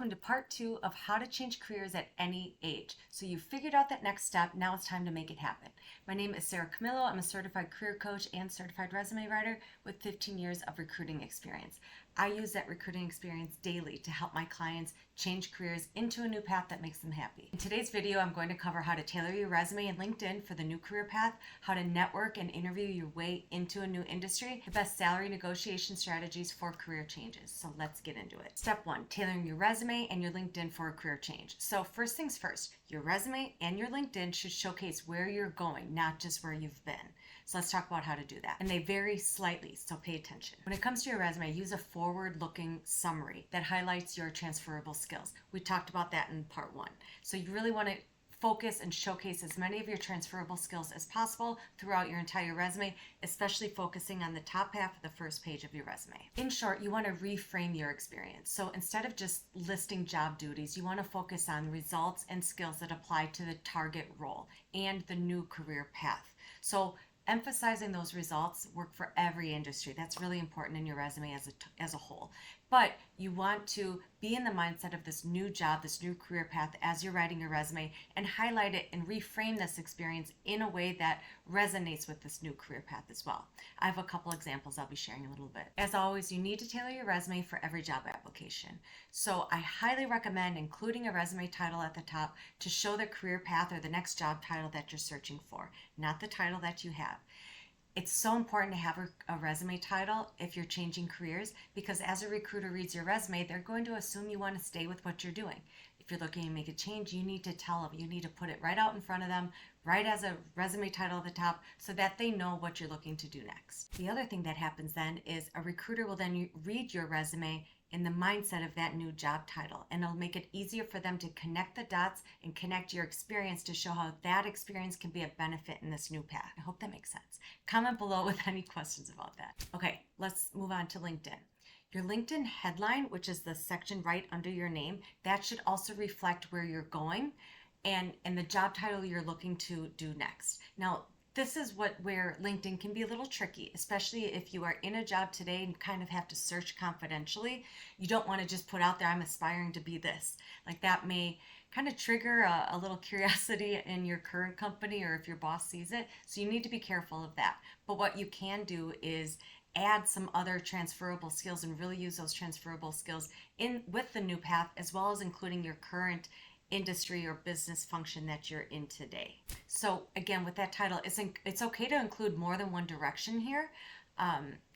welcome to part 2 of how to change careers at any age. So you figured out that next step, now it's time to make it happen. My name is Camilo. I'm a certified career coach and certified resume writer with 15 years of recruiting experience. I use that recruiting experience daily to help my clients change careers into a new path that makes them happy. In today's video, I'm going to cover how to tailor your resume and LinkedIn for the new career path, how to network and interview your way into a new industry, the best salary negotiation strategies for career changes. So let's get into it. Step 1, tailoring your resume and your LinkedIn for a career change. So first things first, your resume and your LinkedIn should showcase where you're going, not just where you've been. So let's talk about how to do that. And they vary slightly, so pay attention. When it comes to your resume, use a forward-looking summary that highlights your transferable skills. We talked about that in part 1. So you really want to focus and showcase as many of your transferable skills as possible throughout your entire resume, especially focusing on the top half of the first page of your resume. In short, you want to reframe your experience. So instead of just listing job duties, you want to focus on results and skills that apply to the target role and the new career path. So emphasizing those results work for every industry. That's really important in your resume as a whole. But you want to be in the mindset of this new job, this new career path as you're writing your resume, and highlight it and reframe this experience in a way that resonates with this new career path as well. I have a couple examples I'll be sharing in a little bit. As always, you need to tailor your resume for every job application. So I highly recommend including a resume title at the top to show the career path or the next job title that you're searching for, not the title that you have. It's so important to have a resume title if you're changing careers, because as a recruiter reads your resume, they're going to assume you want to stay with what you're doing. If you're looking to make a change, you need to tell them, you need to put it right out in front of them, right as a resume title at the top, so that they know what you're looking to do next. The other thing that happens then is a recruiter will then read your resume in the mindset of that new job title, and it'll make it easier for them to connect the dots and connect your experience to show how that experience can be a benefit in this new path. I hope that makes sense. Comment below with any questions about that. Okay, let's move on to LinkedIn. Your LinkedIn headline, which is the section right under your name, that should also reflect where you're going and the job title you're looking to do next. Now, this is where LinkedIn can be a little tricky, especially if you are in a job today and kind of have to search confidentially. You don't want to just put out there, I'm aspiring to be this. Like that may kind of trigger a little curiosity in your current company, or if your boss sees it. So you need to be careful of that. But what you can do is add some other transferable skills and really use those transferable skills in with the new path, as well as including your current industry or business function that you're in today. So again, with that title, it's okay to include more than one direction here.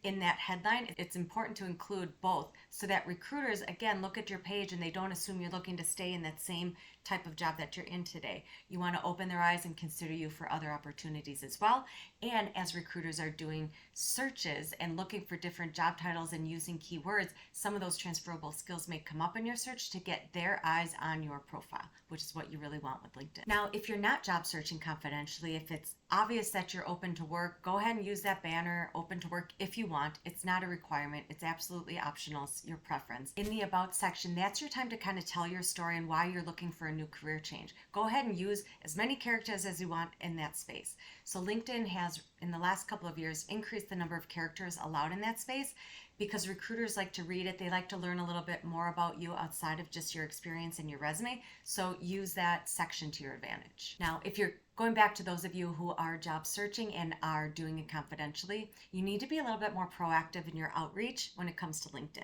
In that headline, it's important to include both so that recruiters, again, look at your page and they don't assume you're looking to stay in that same type of job that you're in today. You want to open their eyes and consider you for other opportunities as well. And as recruiters are doing searches and looking for different job titles and using keywords, some of those transferable skills may come up in your search to get their eyes on your profile, which is what you really want with LinkedIn. Now, if you're not job searching confidentially, if it's obvious that you're open to work, go ahead and use that banner, open to work, if you want. It's not a requirement. It's absolutely optional. It's your preference. In the About section, that's your time to kind of tell your story and why you're looking for a new career change. Go ahead and use as many characters as you want in that space. So LinkedIn has, in the last couple of years, increased the number of characters allowed in that space because recruiters like to read it. They like to learn a little bit more about you outside of just your experience and your resume. So use that section to your advantage. Now, if you're going back to those of you who are job searching and are doing it confidentially, you need to be a little bit more proactive in your outreach when it comes to LinkedIn.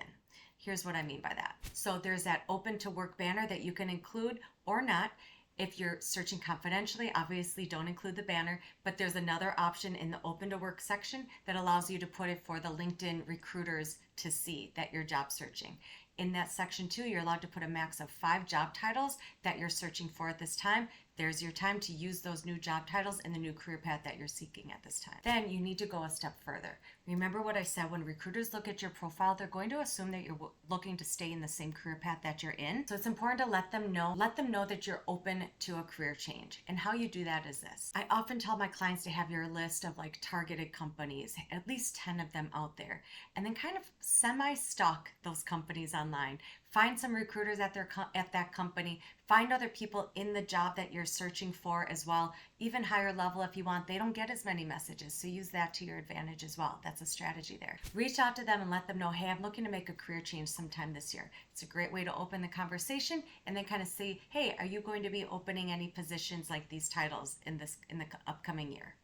Here's what I mean by that. So there's that open to work banner that you can include or not. If you're searching confidentially, obviously don't include the banner, but there's another option in the open to work section that allows you to put it for the LinkedIn recruiters to see that you're job searching. In that section too, you're allowed to put a max of 5 job titles that you're searching for at this time. There's your time to use those new job titles in the new career path that you're seeking at this time. Then you need to go a step further. Remember what I said, when recruiters look at your profile, they're going to assume that you're looking to stay in the same career path that you're in. So it's important to let them know that you're open to a career change. And how you do that is this. I often tell my clients to have your list of like targeted companies, at least 10 of them out there, and then kind of semi-stalk those companies online. Find some recruiters at that company. Find other people in the job that you're searching for as well. Even higher level if you want. They don't get as many messages, so use that to your advantage as well. That's a strategy there. Reach out to them and let them know, hey, I'm looking to make a career change sometime this year. It's a great way to open the conversation and then kind of see, hey, are you going to be opening any positions like these titles in the upcoming year?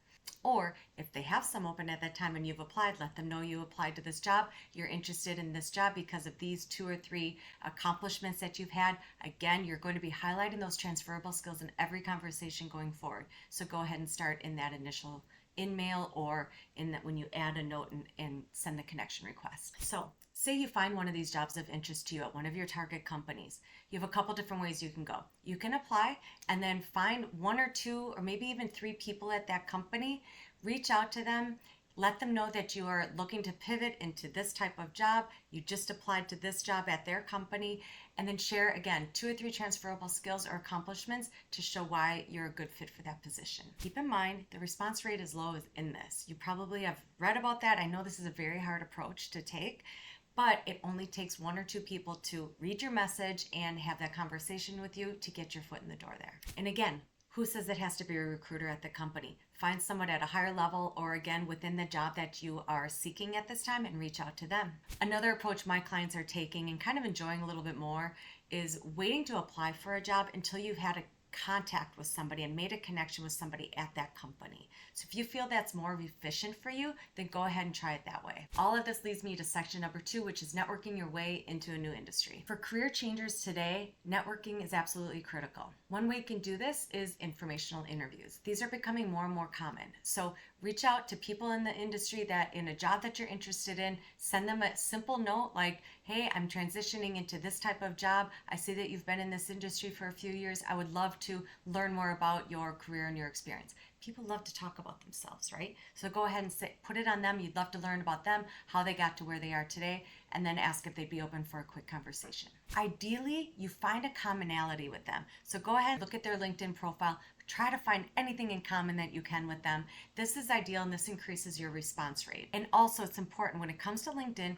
Or if they have some open at that time and you've applied, let them know you applied to this job. You're interested in this job because of these 2 or 3 accomplishments that you've had. Again, you're going to be highlighting those transferable skills in every conversation going forward. So go ahead and start in that initial in-mail or in that when you add a note and send the connection request. So say you find one of these jobs of interest to you at one of your target companies. You have a couple different ways you can go. You can apply and then find 1 or 2 or maybe even 3 people at that company, reach out to them, let them know that you are looking to pivot into this type of job. You just applied to this job at their company, and then share again 2 or 3 transferable skills or accomplishments to show why you're a good fit for that position. Keep in mind, the response rate is low in this. You probably have read about that. I know this is a very hard approach to take, but it only takes 1 or 2 people to read your message and have that conversation with you to get your foot in the door there. And again, who says it has to be a recruiter at the company? Find someone at a higher level or again within the job that you are seeking at this time and reach out to them. Another approach my clients are taking and kind of enjoying a little bit more is waiting to apply for a job until you've had a contact with somebody and made a connection with somebody at that company. So if you feel that's more efficient for you, then go ahead and try it that way. All of this leads me to section number 2, which is networking your way into a new industry. For career changers today, networking is absolutely critical. One way you can do this is informational interviews. These are becoming more and more common. So reach out to people in the industry that in a job that you're interested in, send them a simple note like, hey, I'm transitioning into this type of job. I see that you've been in this industry for a few years. I would love to learn more about your career and your experience. People love to talk about themselves, right? So go ahead and put it on them. You'd love to learn about them, how they got to where they are today, and then ask if they'd be open for a quick conversation. Ideally, you find a commonality with them. So go ahead, look at their LinkedIn profile, try to find anything in common that you can with them. This is ideal and this increases your response rate. And also it's important when it comes to LinkedIn,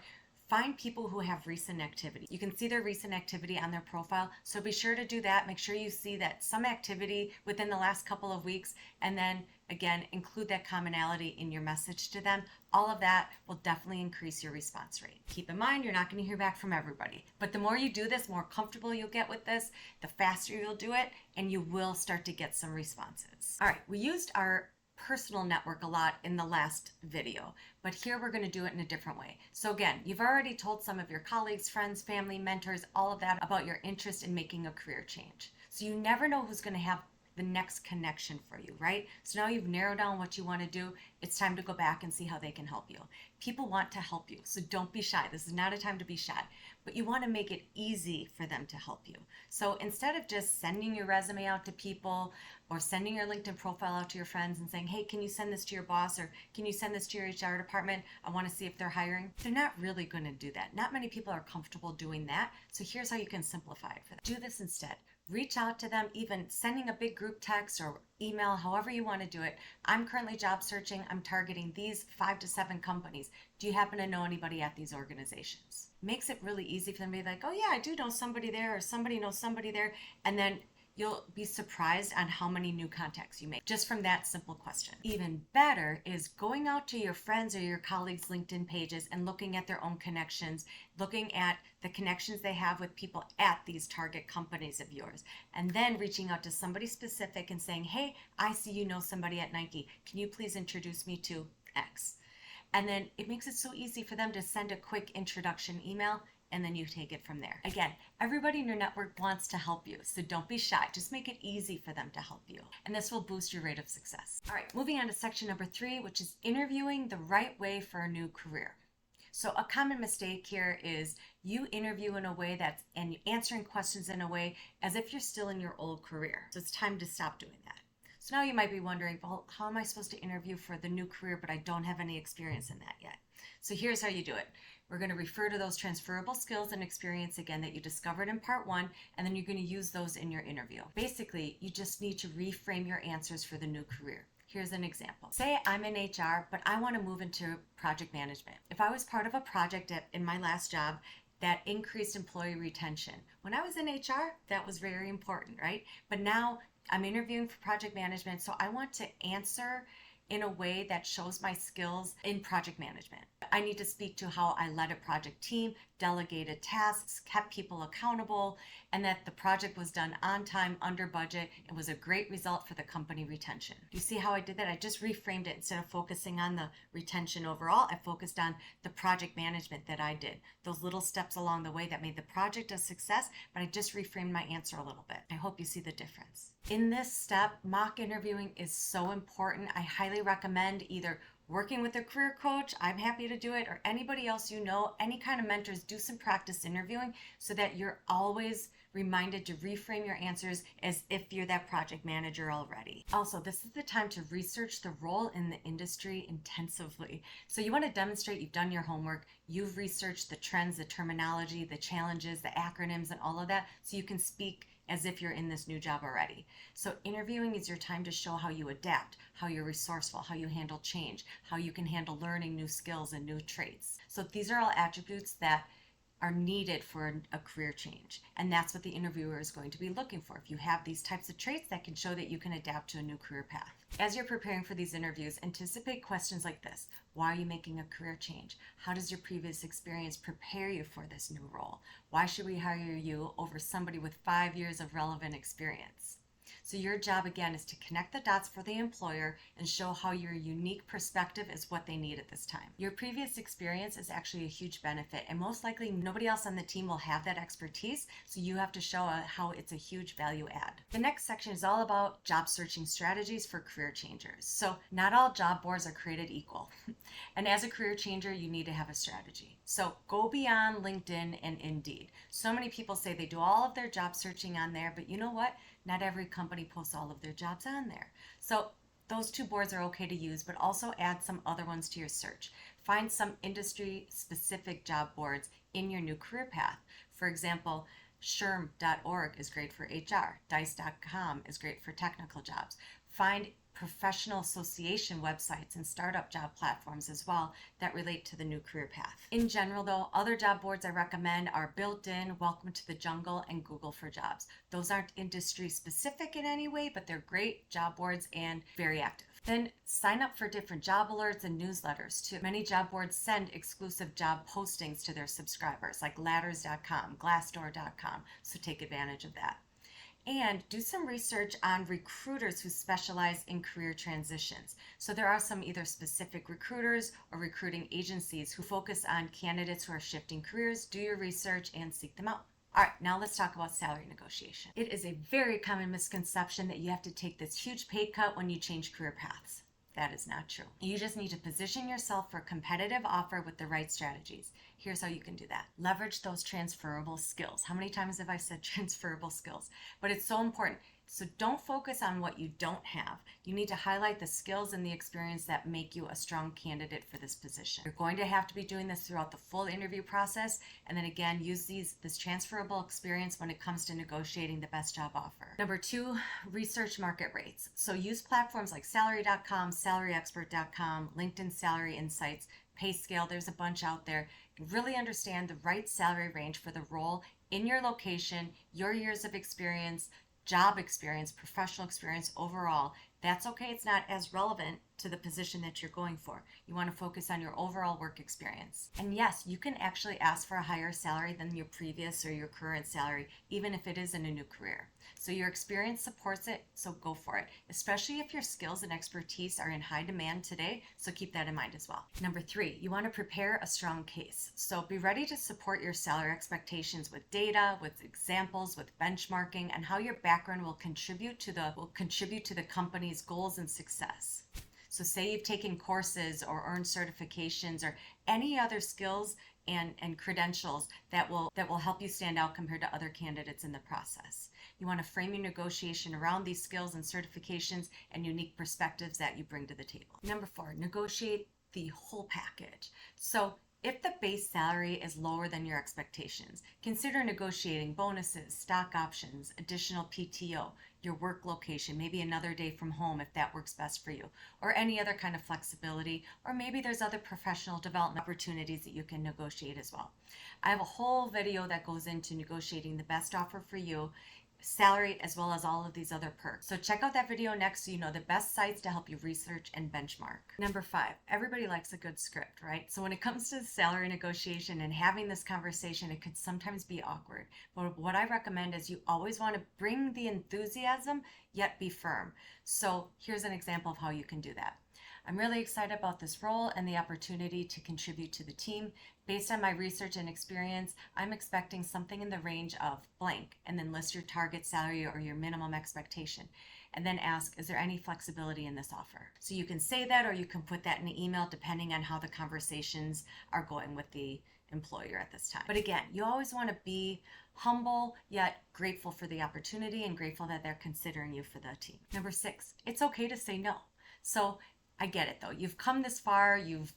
find people who have recent activity. You can see their recent activity on their profile, so be sure to do that. Make sure you see that some activity within the last couple of weeks, and then again, include that commonality in your message to them. All of that will definitely increase your response rate. Keep in mind, you're not going to hear back from everybody, but the more you do this, more comfortable you'll get with this, the faster you'll do it, and you will start to get some responses. All right, we used our personal network a lot in the last video, but here we're going to do it in a different way. So again, you've already told some of your colleagues, friends, family, mentors, all of that about your interest in making a career change. So you never know who's going to have the next connection for you, right? So now you've narrowed down what you want to do. It's time to go back and see how they can help you. People want to help you, so don't be shy. This is not a time to be shy, but you want to make it easy for them to help you. So instead of just sending your resume out to people or sending your LinkedIn profile out to your friends and saying, hey, can you send this to your boss or can you send this to your HR department? I want to see if they're hiring. They're not really going to do that. Not many people are comfortable doing that. So here's how you can simplify it for them. Do this instead. Reach out to them, even sending a big group text or email, however you want to do it. I'm currently job searching. I'm targeting these 5 to 7 companies. Do you happen to know anybody at these organizations? Makes it really easy for them to be like, oh yeah, I do know somebody there, or somebody knows somebody there. And then you'll be surprised on how many new contacts you make just from that simple question. Even better is going out to your friends or your colleagues' LinkedIn pages and looking at their own connections, looking at the connections they have with people at these target companies of yours, and then reaching out to somebody specific and saying, hey, I see you know somebody at Nike. Can you please introduce me to X? And then it makes it so easy for them to send a quick introduction email, and then you take it from there. Again, everybody in your network wants to help you, so don't be shy. Just make it easy for them to help you, and this will boost your rate of success. All right, moving on to section number 3, which is interviewing the right way for a new career. So a common mistake here is you interview in a way and answering questions in a way as if you're still in your old career. So it's time to stop doing that. So now you might be wondering, well, how am I supposed to interview for the new career, but I don't have any experience in that yet? So here's how you do it. We're going to refer to those transferable skills and experience again that you discovered in part 1, and then you're going to use those in your interview. Basically, you just need to reframe your answers for the new career. Here's an example. Say I'm in HR, but I want to move into project management. If I was part of a project in my last job, that increased employee retention. When I was in HR, that was very important, right? But now I'm interviewing for project management, so I want to answer in a way that shows my skills in project management. I need to speak to how I led a project team, delegated tasks, kept people accountable, and that the project was done on time, under budget. It was a great result for the company retention. Do you see how I did that? I just reframed it. Instead of focusing on the retention overall, I focused on the project management that I did. Those little steps along the way that made the project a success, but I just reframed my answer a little bit. I hope you see the difference. In this step, mock interviewing is so important. I highly recommend either working with a career coach, I'm happy to do it, or anybody else you know, any kind of mentors, do some practice interviewing so that you're always reminded to reframe your answers as if you're that project manager already. Also, this is the time to research the role in the industry intensively. So you want to demonstrate you've done your homework, you've researched the trends, the terminology, the challenges, the acronyms, and all of that, so you can speak as if you're in this new job already. So interviewing is your time to show how you adapt, how you're resourceful, how you handle change, how you can handle learning new skills and new traits. So these are all attributes that are needed for a career change. And that's what the interviewer is going to be looking for. If you have these types of traits, that can show that you can adapt to a new career path. As you're preparing for these interviews, anticipate questions like this. Why are you making a career change? How does your previous experience prepare you for this new role? Why should we hire you over somebody with 5 years of relevant experience? So your job, again, is to connect the dots for the employer and show how your unique perspective is what they need at this time. Your previous experience is actually a huge benefit, and most likely nobody else on the team will have that expertise, so you have to show how it's a huge value add. The next section is all about job searching strategies for career changers. So not all job boards are created equal. And as a career changer, you need to have a strategy. So go beyond LinkedIn and Indeed. So many people say they do all of their job searching on there, but you know what? Not every company posts all of their jobs on there. So those two boards are okay to use, but also add some other ones to your search. Find some industry-specific job boards in your new career path. For example, SHRM.org is great for HR. Dice.com is great for technical jobs. Find professional association websites and startup job platforms as well that relate to the new career path. In general, though, other job boards I recommend are Built In, Welcome to the Jungle, and Google for Jobs. Those aren't industry specific in any way, but they're great job boards and very active. Then sign up for different job alerts and newsletters too. Many job boards send exclusive job postings to their subscribers, like ladders.com, glassdoor.com, so take advantage of that. And do some research on recruiters who specialize in career transitions. So there are some either specific recruiters or recruiting agencies who focus on candidates who are shifting careers. Do your research and seek them out. All right, now let's talk about salary negotiation. It is a very common misconception that you have to take this huge pay cut when you change career paths. That is not true. You just need to position yourself for a competitive offer with the right strategies. Here's how you can do that. Leverage those transferable skills. How many times have I said transferable skills? But it's so important. So don't focus on what you don't have. You need to highlight the skills and the experience that make you a strong candidate for this position. You're going to have to be doing this throughout the full interview process, and then again, use this transferable experience when it comes to negotiating the best job offer. Number 2, research market rates. So use platforms like salary.com, salaryexpert.com, LinkedIn Salary Insights, PayScale, there's a bunch out there. Really understand the right salary range for the role in your location, your years of experience, job experience, professional experience overall. That's okay. It's not as relevant to the position that you're going for. You want to focus on your overall work experience. And yes, you can actually ask for a higher salary than your previous or your current salary, even if it is in a new career. So your experience supports it, so go for it, especially if your skills and expertise are in high demand today, so keep that in mind as well. Number 3, you want to prepare a strong case. So be ready to support your salary expectations with data, with examples, with benchmarking, and how your background will contribute to the company's goals and success. So say you've taken courses or earned certifications or any other skills and credentials that will help you stand out compared to other candidates in the process. You want to frame your negotiation around these skills and certifications and unique perspectives that you bring to the table. Number 4, negotiate the whole package. So If the base salary is lower than your expectations, consider negotiating bonuses, stock options, additional PTO, your work location, maybe another day from home if that works best for you, or any other kind of flexibility, or maybe there's other professional development opportunities that you can negotiate as well. I have a whole video that goes into negotiating the best offer for you, salary, as well as all of these other perks. So check out that video next so you know the best sites to help you research and benchmark. Number 5, everybody likes a good script, right? So when it comes to salary negotiation and having this conversation, it could sometimes be awkward. But what I recommend is you always want to bring the enthusiasm, yet be firm. So here's an example of how you can do that. I'm really excited about this role and the opportunity to contribute to the team. Based on my research and experience, I'm expecting something in the range of blank, and then list your target salary or your minimum expectation. And then ask, is there any flexibility in this offer? So you can say that, or you can put that in an email depending on how the conversations are going with the employer at this time. But again, you always want to be humble yet grateful for the opportunity and grateful that they're considering you for the team. Number 6, it's okay to say no. So I get it though. You've come this far, you've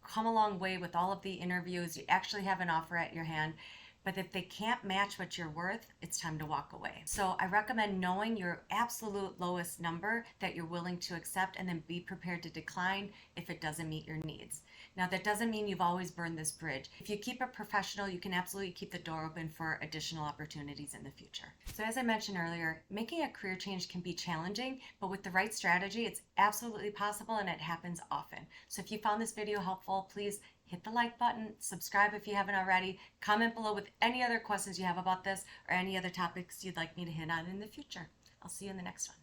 come a long way with all of the interviews, you actually have an offer at your hand, but if they can't match what you're worth, it's time to walk away. So I recommend knowing your absolute lowest number that you're willing to accept, and then be prepared to decline if it doesn't meet your needs. Now, that doesn't mean you've always burned this bridge. If you keep it professional, you can absolutely keep the door open for additional opportunities in the future. So as I mentioned earlier, making a career change can be challenging, but with the right strategy, it's absolutely possible, and it happens often. So if you found this video helpful, please hit the like button, subscribe if you haven't already, comment below with any other questions you have about this or any other topics you'd like me to hit on in the future. I'll see you in the next one.